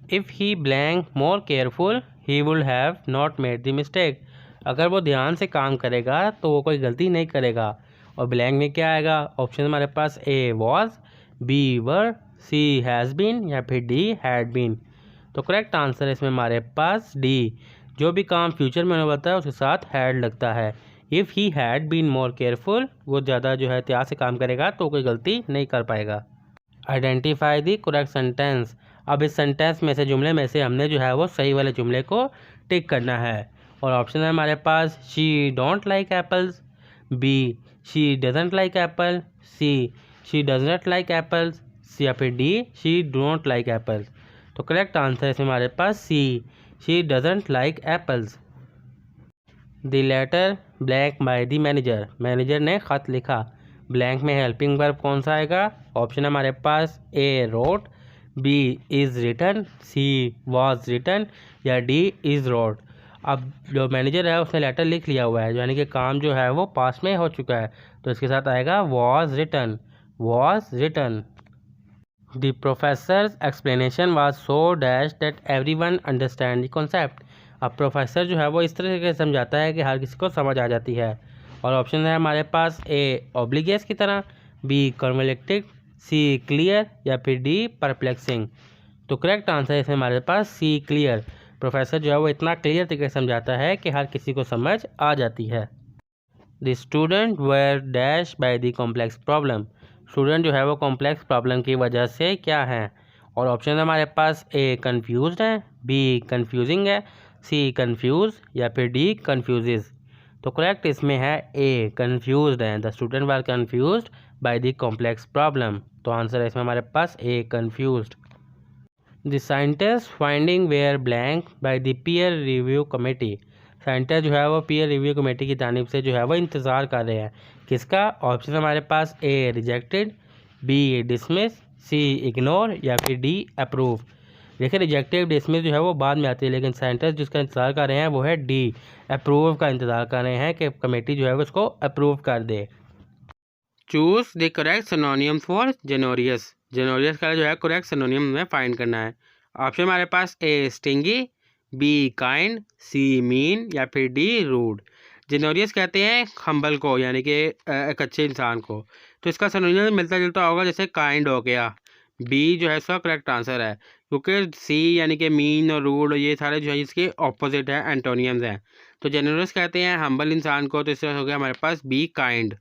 If he blank more careful he would have not made the mistake. अगर वो ध्यान से काम करेगा तो वो कोई गलती नहीं करेगा। और ब्लैंक में क्या आएगा? ऑप्शन हमारे पास A was, B were, C has been या फिर डी हैड बीन। तो करेक्ट आंसर है इसमें हमारे पास डी। जो भी काम फ्यूचर में होने वाला है उसके साथ हैड लगता है। If he had been more careful, वो ज़्यादा जो है एहतियात से काम करेगा तो कोई गलती नहीं कर पाएगा। Identify the correct sentence. अब इस सेंटेंस में से जुमले में से हमने जो है वो सही वाले जुमले को टिक करना है। और ऑप्शन है हमारे पास she don't like apples, B she doesn't like apple, C does not like apples, या फिर D she don't like apples. तो करेक्ट आंसर है इसमें हमारे पास she doesn't like apples. The letter blank by the manager. Manager ने ख़त लिखा। ब्लैंक में हेल्पिंग वर्ब कौन सा आएगा? ऑप्शन हमारे पास A wrote, B is written, C was written, या डी इज़ रोट। अब जो मैनेजर है उसने लेटर लिख लिया हुआ है, यानी कि काम जो है वो पास में हो चुका है, तो इसके साथ आएगा was written, was written. The professor's explanation was so dash that everyone understand the concept. अब प्रोफेसर जो है वो इस तरह से समझाता है कि हर किसी को समझ आ जाती है। और ऑप्शन है हमारे पास ए ऑब्लिगेस की तरह, बी कॉन्वेलेक्टिव, सी क्लियर, या फिर डी परप्लेक्सिंग। तो करेक्ट आंसर है इसमें हमारे पास सी क्लियर। प्रोफेसर जो है वो इतना क्लियर तरीके से समझाता है कि हर किसी को समझ आ जाती है। The student were dash by the complex problem. Student जो है वो कॉम्प्लेक्स प्रॉब्लम की वजह से क्या है? और ऑप्शन हमारे पास ए कन्फ्यूज्ड है, बी कन्फ्यूजिंग है, सी कन्फ्यूज, या फिर डी कन्फ्यूजेज। तो करेक्ट इसमें है ए कन्फ्यूज्ड है। The student were confused by the complex problem. तो आंसर है इसमें हमारे पास A confused. The scientist finding were blank by the peer review committee. Scientist जो है वो पीयर रिव्यू कमेटी की जानिब से जो है वो इंतज़ार कर रहे हैं। किसका? ऑप्शन हमारे पास ए रिजेक्टेड, बी डिसमिस, सी इग्नोर, या फिर डी अप्रूव। देखिए रिजेक्टेड डिसमिस जो है वो बाद में आती है, लेकिन साइंटिस्ट जिसका इंतज़ार कर रहे हैं वो है डी अप्रूव का इंतज़ार कर रहे हैं कि कमेटी जो है वो इसको अप्रूव कर दे। Choose the correct synonyms for generous. Generous का जो है करेक्ट सिनोनियम में फाइंड करना है। ऑप्शन हमारे पास A stingy, B kind, C mean, या फिर डी रूड। जेनोरियस कहते हैं हम्बल को, यानी कि एक अच्छे इंसान को। तो इसका सिनोनियम मिलता जुलता होगा, जैसे काइंड हो गया। बी जो है इसका करेक्ट आंसर है, क्योंकि सी यानी कि मीन और रूड ये सारे जो है इसके ऑपोजिट है, एंटोनियम्स हैं। तो जेनोरियस कहते हैं हम्बल इंसान को, तो इससे हो गया हमारे पास B kind.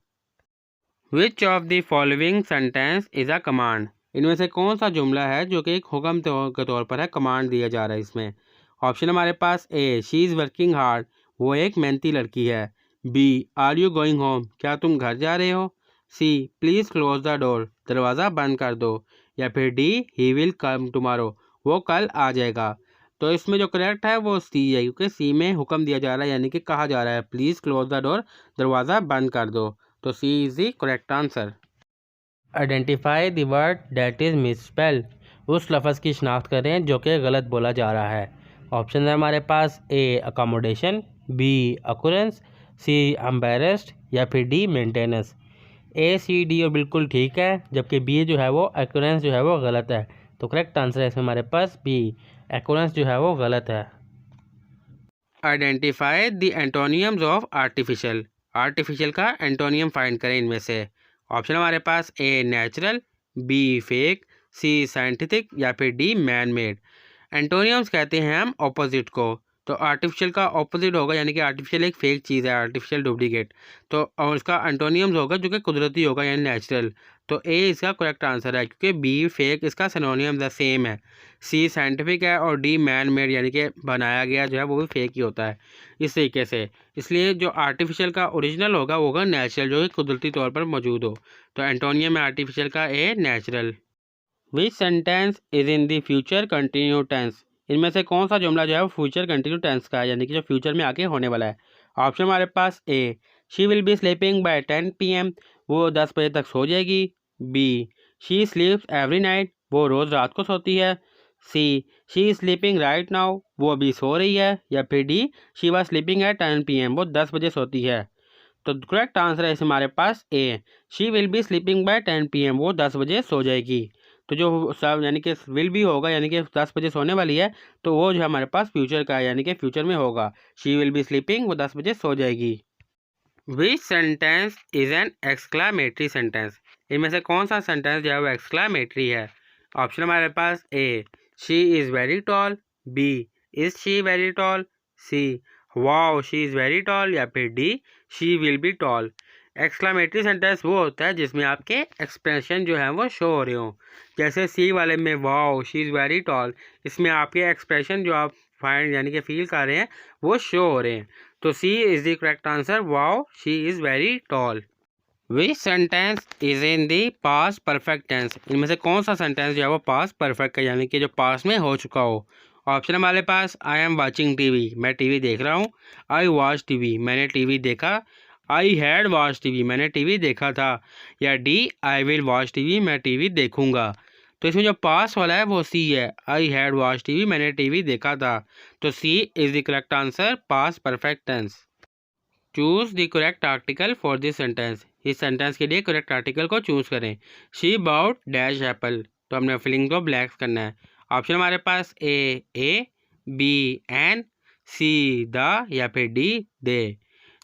Which of the following sentence is a command. इनमें से कौन सा जुमला है जो कि एक हुक्म के तौर पर है, कमांड दिया जा रहा है इसमें। ऑप्शन हमारे पास A she is working hard, वो एक मेहनती लड़की है। B are you going home, क्या तुम घर जा रहे हो। C please close the door, दरवाज़ा बंद कर दो। या फिर D he will come tomorrow, वो कल आ जाएगा। तो इसमें जो करेक्ट है वो सी है, क्योंकि सी में हुक्म दिया जा रहा है, यानी कि कहा जा रहा है प्लीज़ क्लोज द डोर, दरवाज़ा बंद कर दो। तो C is the correct answer. Identify the word that is misspell. उस लफ्ज़ की शिनाख्त करें जो कि गलत बोला जा रहा है। ऑप्शन है हमारे पास ए अकोमोडेशन, बी अकुरेंस, सी एम्बेरस्ड, या फिर डी मेंटेनेंस। ए सी डी और बिल्कुल ठीक है, जबकि बी जो है वो अकुरेंस जो है वो गलत है। तो करेक्ट आंसर है इसमें हमारे पास बी, अकुरेंस जो है वो गलत है। Identify the antonyms of artificial. Artificial का एंटोनियम फाइंड करें इनमें से। ऑप्शन हमारे पास A natural, B fake, C scientific, या फिर डी मैन मेड। एंटोनियम्स कहते हैं हम ऑपोजिट को। तो आर्टिफिशियल का ऑपोजिट होगा, यानी कि आर्टिफिशियल एक फेक चीज़ है, आर्टिफिशियल डुप्लीकेट। तो और उसका एंटोनियम्स होगा जो कि कुदरती होगा, यानी नेचुरल। तो ए इसका करेक्ट आंसर है, क्योंकि बी फेक इसका सिनोनियम सेम है। सी साइंटिफिक है और डी मैन मेड, यानी कि बनाया गया जो है वो भी फेक ही होता है इस तरीके से। इसलिए जो आर्टिफिशियल का ओरिजिनल होगा वो होगा नेचुरल, जो कि कुदरती तौर पर मौजूद हो। तो एंटोनियम है आर्टिफिशियल का a natural. Which sentence is in the future continue tense. इनमें से कौन सा जुमला जो है वो फ्यूचर कंटिन्यू टेंस का है, यानी कि जो फ्यूचर में आके होने वाला है। ऑप्शन हमारे पास A she will be sleeping by 10 PM, वो 10 बजे तक सो जाएगी। B she sleeps every night, वो रोज़ रात को सोती है। C she is sleeping right now, वो अभी सो रही है। या फिर D she was sleeping at 10 PM, वो 10 बजे सोती है। तो करेक्ट आंसर है हमारे पास A she will be sleeping by 10 PM, वो 10 बजे सो जाएगी। तो जो सब यानी कि विल भी होगा, यानी कि 10 बजे सोने वाली है, तो वो जो है हमारे पास फ्यूचर का है, यानी कि फ्यूचर में होगा। शी विल बी स्लीपिंग, वो 10 बजे सो जाएगी। विच sentence is an exclamatory sentence? इनमें से कौन सा सेंटेंस जो है वो एक्सक्लामेटरी है? ऑप्शन हमारे पास A she is very tall, B is she very tall, C wow she is very tall, या फिर D she will be tall. Exclamatory sentence वो होता है जिसमें आपके एक्सप्रेशन जो है वो शो हो रहे हो। जैसे सी वाले में wow she is very toll, इसमें आपके एक्सप्रेशन जो आप फाइंड यानी कि फील कर रहे हैं वो शो हो रहे हैं। तो C is the correct answer, wow she is very tall. Which sentence is in the past perfect tense? इनमें से कौन सा सेंटेंस जो है वो पास्ट परफेक्ट है, यानी कि जो पास्ट में हो चुका हो? ऑप्शन हमारे पास आई एम वाचिंग टीवी, मैं टीवी देख रहा हूँ। आई वॉच टीवी, मैंने टीवी देखा। आई हैड वॉच टीवी, मैंने टीवी देखा था। या D I will watch TV, मैं टीवी देखूंगा। तो इसमें जो पास वाला है वो सी है, आई हैड वॉच टीवी, मैंने टीवी देखा था। तो C is the correct answer, past perfect tense. Choose the correct article for this sentence. इस सेंटेंस के लिए करेक्ट आर्टिकल को चूज करें। शी बाउट डैश एप्पल, तो हमने फिलिंग को ब्लैक करना है। ऑप्शन हमारे पास A B an, C the, या फिर डी दे।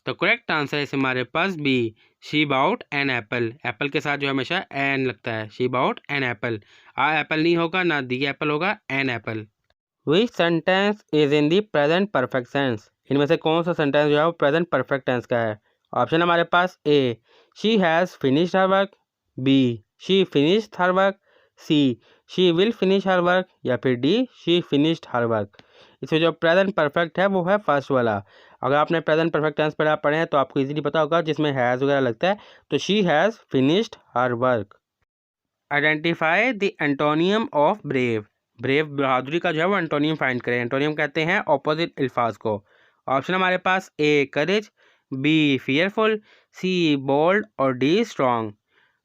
तो करेक्ट आंसर है हमारे पास B, she bought an Apple. Apple के साथ जो हमेशा एन लगता है, she bought an apple. A apple नहीं होगा, ना दी एप्पल होगा, an apple. Which sentence is in the present perfect sense? इनमें से कौन सा सेंटेंस जो है वो प्रेजेंट परफेक्ट टेंस का है? ऑप्शन हमारे पास A she has finished her work, B she finished her work, C she will finish her work, या फिर D she finished her work. इसमें जो प्रेजेंट परफेक्ट है वो है फर्स्ट वाला। अगर आपने प्रेजेंट परफेक्ट टेंस पढ़ा पढ़े हैं तो आपको इजीली पता होगा, जिसमें हैज़ वगैरह लगता है। तो she has finished her work. Identify the antonym of brave. Brave बहादुरी का जो है वो एंटोनियम फाइंड करें। एंटोनियम कहते हैं ऑपोजिट अल्फाज को। ऑप्शन हमारे पास ए करेज, बी फियरफुल, सी बोल्ड, और डी स्ट्रॉन्ग।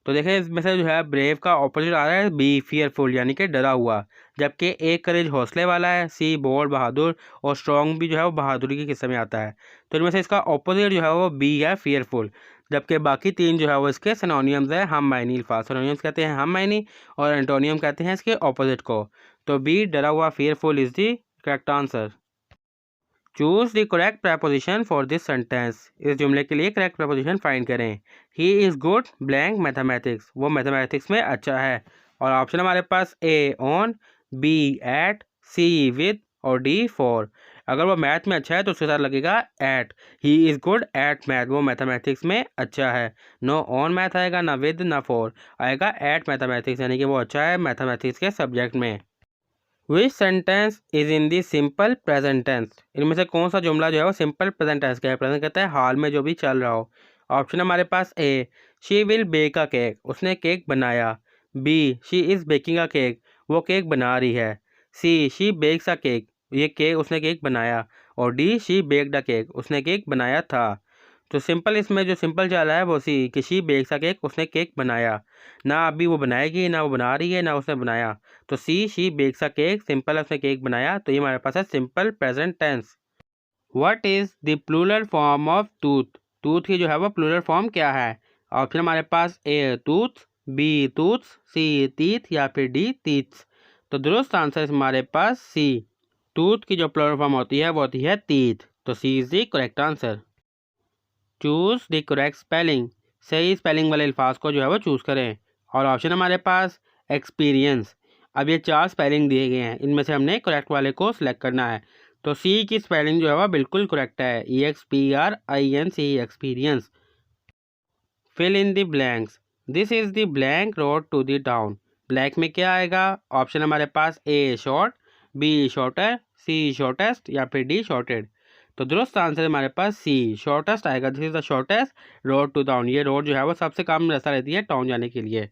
तो देखें इसमें से जो है ब्रेव का ऑपोजिट आ रहा है बी फियरफुल, यानी कि डरा हुआ। जबकि ए करेज हौसले वाला है, सी बोल्ड बहादुर, और स्ट्रॉन्ग भी जो है वो बहादुरी के किस्से में आता है। तो इनमें से इसका ऑपोजिट जो है वो बी है, फियरफुल। जबकि बाकी तीन जो है वो इसके सिनोनियम्स है, हम मायनी अल्फाज। सिनोनियम्स कहते हैं हम मायनी, और एंटोनियम कहते हैं इसके ऑपोजिट को। तो बी डरा हुआ, fearful is the correct answer. Choose the correct preposition for this sentence. इस जुमले के लिए करेक्ट प्रपोजिशन फाइंड करें। He is good blank mathematics, वो मैथमेटिक्स में अच्छा है। और ऑप्शन हमारे पास A on, B at, C with, और डी फॉर। अगर वो मैथ में अच्छा है तो उसके साथ लगेगा at. He is good at math, वो मैथमेटिक्स में अच्छा है। नो ऑन मैथ आएगा, ना विद, ना फॉर, आएगा एट मैथमेटिक्स, यानी कि वो अच्छा है मैथमेटिक्स के सब्जेक्ट में। Which sentence is in the simple present tense? इनमें से कौन सा जुमला जो है वो सिंपल प्रेजेंट टेंस का है? प्रेजेंट कहता है हाल में जो भी चल रहा हो। ऑप्शन हमारे पास A she will bake a cake, उसने केक बनाया। B she is baking a cake, वो केक बना रही है। C she bakes a cake, ये केक उसने केक बनाया। और D she baked a cake, उसने केक बनाया था। तो सिंपल इसमें जो सिंपल चल रहा है वो सी कि शी बेक्स अ केक, उसने केक बनाया। ना अभी वो बनाएगी, ना वो बना रही है, ना उसने बनाया। तो she bakes a cake, simple उसने केक बनाया, तो ये हमारे पास है simple present tense. What is the plural form of tooth? Tooth की जो है वो प्लूरल फॉर्म क्या है? ऑप्शन हमारे पास A tooth, B tooths, C teeth, या फिर डी टीथ्स। तो दुरुस्त आंसर हमारे पास सी। टूथ की जो प्लूरल फॉर्म होती है वो होती है टीथ। तो C is the correct answer. Choose the correct spelling. सही स्पेलिंग वाले अल्फाज को जो है वो चूज़ करें। और ऑप्शन हमारे पास एक्सपीरियंस। अब ये 4 स्पेलिंग दिए गए हैं, इनमें से हमने करेक्ट वाले को सिलेक्ट करना है। तो सी की स्पेलिंग जो है वो बिल्कुल करेक्ट है, EXPRINC, experience. Fill in the blanks. This is the blank road to the town. Blank में क्या आएगा? ऑप्शन हमारे पास A short, B shorter, C shortest, या फिर डी शॉर्टेड। तो दुरुस्त आंसर हमारे पास सी शॉर्टेस्ट आएगा। This is the shortest road to town. ये रोड जो है वो सबसे कम रास्ता रहती है टाउन जाने के लिए।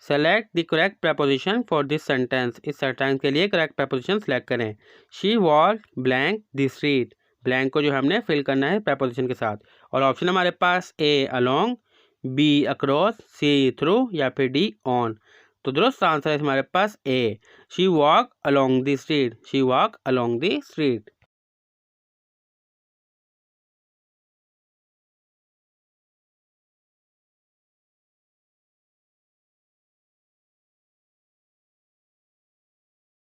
Select the correct preposition for this sentence. इस सेंटेंस के लिए करेक्ट प्रपोजिशन सेलेक्ट करें। She walk blank the street. Blank को जो हमने फिल करना है प्रपोजिशन के साथ। और ऑप्शन हमारे पास A along, B across, C through, या फिर डी ऑन। तो दुरुस्त आंसर है हमारे पास A she walk along the street. She walk along the street.